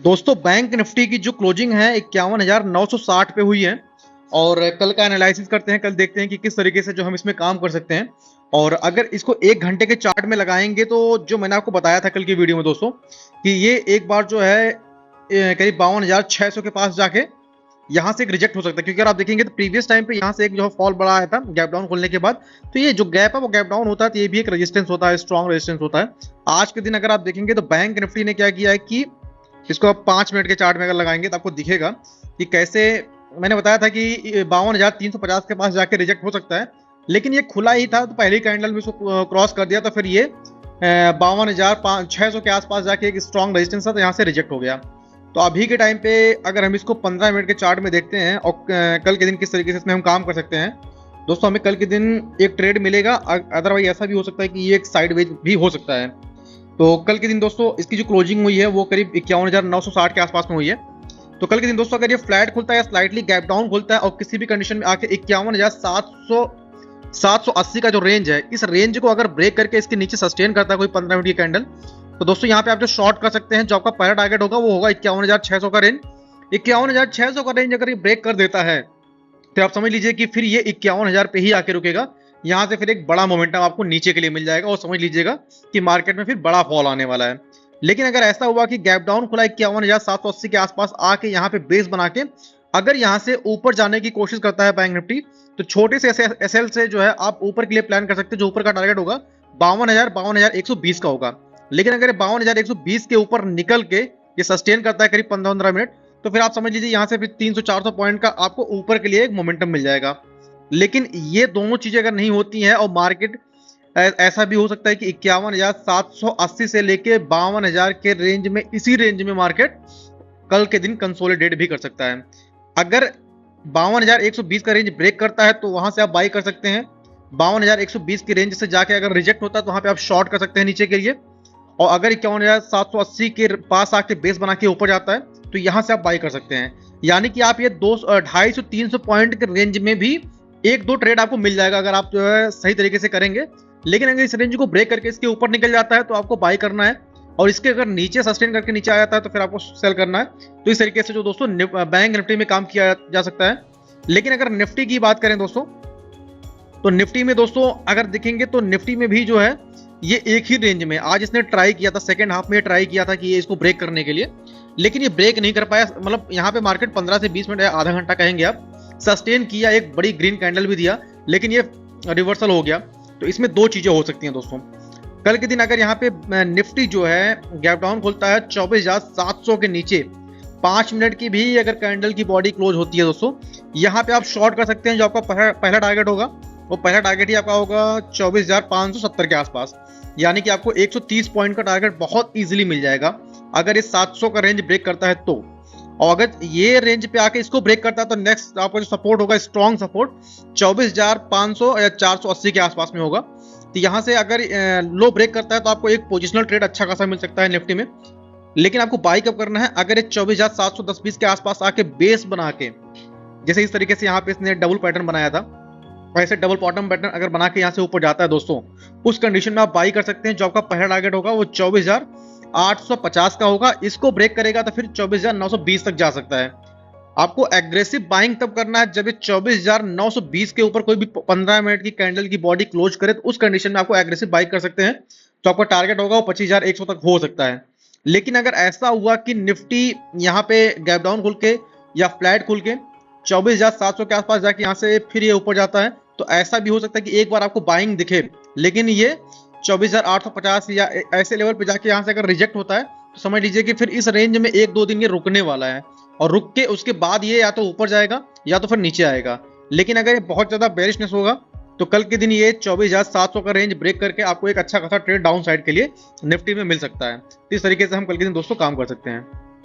दोस्तों bank Nifty की जो क्लोजिंग है 51,960 पे हुई है। और कल का एनालिसिस करते हैं, कल देखते हैं कि किस तरीके से जो हम इसमें काम कर सकते हैं। और अगर इसको 1 घंटे के चार्ट में लगाएंगे तो जो मैंने आपको बताया था कल की वीडियो में दोस्तों कि ये एक बार जो है करीब 52,600 के पास जाके यहाँ से एक रिजेक्ट हो सकता है। क्योंकि अगर आप देखेंगे तो प्रीवियस टाइम पे यहाँ से एक जो फॉल बड़ा आया था गैप डाउन खोलने के बाद, तो ये जो गैप है वो गैप डाउन होता है, तो ये भी एक रेजिस्टेंस होता है, स्ट्रॉन्ग रेजिस्टेंस होता है। आज के दिन अगर आप देखेंगे तो बैंक निफ्टी ने क्या किया है कि इसको आप 5 मिनट के चार्ट में अगर लगाएंगे तो आपको दिखेगा कि कैसे मैंने बताया था कि 52,350 के पास जाके रिजेक्ट हो सकता है। लेकिन ये खुला ही था तो पहली कैंडल में इसको क्रॉस कर दिया, तो फिर ये 52,600 के आसपास जाके एक स्ट्रॉन्ग रेजिस्टेंस था, तो यहाँ से रिजेक्ट हो गया। तो अभी के टाइम पे अगर हम इसको 15 मिनट के चार्ट में देखते हैं और कल के दिन किस तरीके से इसमें हम काम कर सकते हैं दोस्तों, हमें कल के दिन एक ट्रेड मिलेगा। अदरवाइज ऐसा भी हो सकता है कि ये एक साइडवेज भी हो सकता है। तो कल के दिन दोस्तों इसकी जो क्लोजिंग हुई है वो करीब 51,960 के आसपास में हुई है। तो कल के दिन दोस्तों अगर ये फ्लैट खुलता है या स्लाइटली गैप डाउन खुलता है और किसी भी कंडीशन में आके 51,780 का जो रेंज है, इस रेंज को अगर ब्रेक करके इसके नीचे सस्टेन करता है कोई 15 मिनट की कैंडल, तो दोस्तों यहाँ पे आप जो शॉर्ट कर सकते हैं, जो आपका पहला टारगेट होगा वो होगा 51,600 का रेंज। 51,600 का रेंज अगर ये ब्रेक कर देता है तो आप समझ लीजिए कि फिर ये 51,000 पे ही आके रुकेगा। यहाँ से फिर एक बड़ा मोमेंटम आपको नीचे के लिए मिल जाएगा और समझ लीजिएगा कि मार्केट में फिर बड़ा फॉल आने वाला है। लेकिन अगर ऐसा हुआ कि गैप डाउन खुला 51,780 के आसपास आके यहाँ पे बेस बना के अगर यहाँ से ऊपर जाने की कोशिश करता है बैंक निफ्टी, तो छोटे से एसएल से जो है आप ऊपर के लिए प्लान कर सकते हैं। जो ऊपर का टारगेट होगा 52,120 का होगा। लेकिन अगर 52,120 के ऊपर निकल के ये सस्टेन करता है करीब 15-15 मिनट, तो फिर आप समझ लीजिए यहाँ से फिर 300-400 पॉइंट का आपको ऊपर के लिए एक मोमेंटम मिल जाएगा। लेकिन ये दोनों चीजें अगर नहीं होती हैं और मार्केट ऐसा भी हो सकता है कि 51,780 से लेके 52,000 के रेंज में, इसी रेंज में मार्केट कल के दिन कंसोलिडेट भी कर सकता है। अगर 52,120 का रेंज ब्रेक करता है तो वहां से आप बाई कर सकते हैं। 52,120 की रेंज से जाके अगर रिजेक्ट होता है तो वहां पे आप शॉर्ट कर सकते हैं नीचे के लिए। और अगर 51,780 के पास आके बेस बना के ऊपर जाता है तो यहां से आप बाई कर सकते हैं। यानी कि आप ये 250-300 पॉइंट के रेंज में भी 1-2 ट्रेड आपको मिल जाएगा अगर आप जो है सही तरीके से करेंगे। लेकिन अगर इस रेंज को ब्रेक करके इसके ऊपर निकल जाता है तो आपको बाई करना है, और इसके अगर नीचे सस्टेन करके नीचे आ जाता है तो फिर आपको सेल करना है। तो इस तरीके से जो दोस्तों बैंक निफ्टी में काम किया जा सकता है। लेकिन अगर निफ्टी की बात करें दोस्तों, तो निफ्टी में दोस्तों अगर देखेंगे तो निफ्टी में भी जो है ये एक ही रेंज में आज इसने ट्राई किया था, सेकंड हाफ में ट्राई किया था कि ये इसको ब्रेक करने के लिए, लेकिन ये ब्रेक नहीं कर पाया। मतलब यहाँ पे मार्केट 15 से 20 मिनट या आधा घंटा कहेंगे आप सस्टेन किया, एक बड़ी ग्रीन कैंडल भी दिया, लेकिन ये रिवर्सल हो गया। तो इसमें दो चीजें हो सकती हैं दोस्तों। कल के दिन अगर यहाँ पे निफ्टी जो है गैप डाउन खुलता है 24,700 के नीचे, 5 मिनट की भी अगर कैंडल की बॉडी क्लोज होती है दोस्तों, यहाँ पे आप शॉर्ट कर सकते हैं। जो आपका पहला टारगेट होगा वो पहला टारगेट ही आपका होगा 24,570 के आसपास। यानी कि आपको 130 पॉइंट का टारगेट बहुत इजीली मिल जाएगा अगर इस 700 का रेंज ब्रेक करता है तो। और अगर ये रेंज पे आके इसको ब्रेक करता है तो नेक्स्ट आपका जो सपोर्ट होगा, स्ट्रॉन्ग सपोर्ट 24,500 या 480 के आसपास में होगा। तो यहाँ से अगर लो ब्रेक करता है तो आपको एक पोजिशनल ट्रेड अच्छा खासा मिल सकता है निफ्टी में। लेकिन आपको बाई कब करना है, अगर ये 24,710-20 के आसपास आके बेस बना के, जैसे इस तरीके से यहाँ पे इसने डबल पैटर्न बनाया था, ऐसे डबल बॉटम पैटर्न अगर बना के यहाँ से ऊपर जाता है दोस्तों, उस कंडीशन में आप बाई कर सकते हैं। जो आपका पहला टारगेट होगा वो 24,850 का होगा। इसको ब्रेक करेगा तो फिर 24,920 तक जा सकता है। आपको एग्रेसिव बाइंग तब करना है जब ये 24,920 के ऊपर कोई भी 15 मिनट की कैंडल की बॉडी क्लोज करे, तो उस कंडीशन में आपको एग्रेसिव बाई कर सकते हैं। तो आपका टारगेट होगा वो 25,100 तक हो सकता है। लेकिन अगर ऐसा हुआ कि निफ्टी यहाँ पे गैप डाउन खुल के या फ्लैट खुल के 24,700 के आसपास जाके यहाँ से फिर ये ऊपर जाता है, तो ऐसा भी हो सकता है कि एक बार आपको बाइंग दिखे, लेकिन ये 24,850 या ऐसे लेवल पे जाके यहाँ से अगर रिजेक्ट होता है तो समझ लीजिए कि फिर इस रेंज में 1-2 दिन ये रुकने वाला है। और रुक के उसके बाद ये या तो ऊपर जाएगा या तो फिर नीचे आएगा। लेकिन अगर ये बहुत ज्यादा बेरिशनेस होगा तो कल के दिन ये 24,700 का रेंज ब्रेक करके आपको एक अच्छा खासा ट्रेड डाउन साइड के लिए निफ्टी में मिल सकता है। तो इस तरीके से हम कल के दिन दोस्तों काम कर सकते हैं।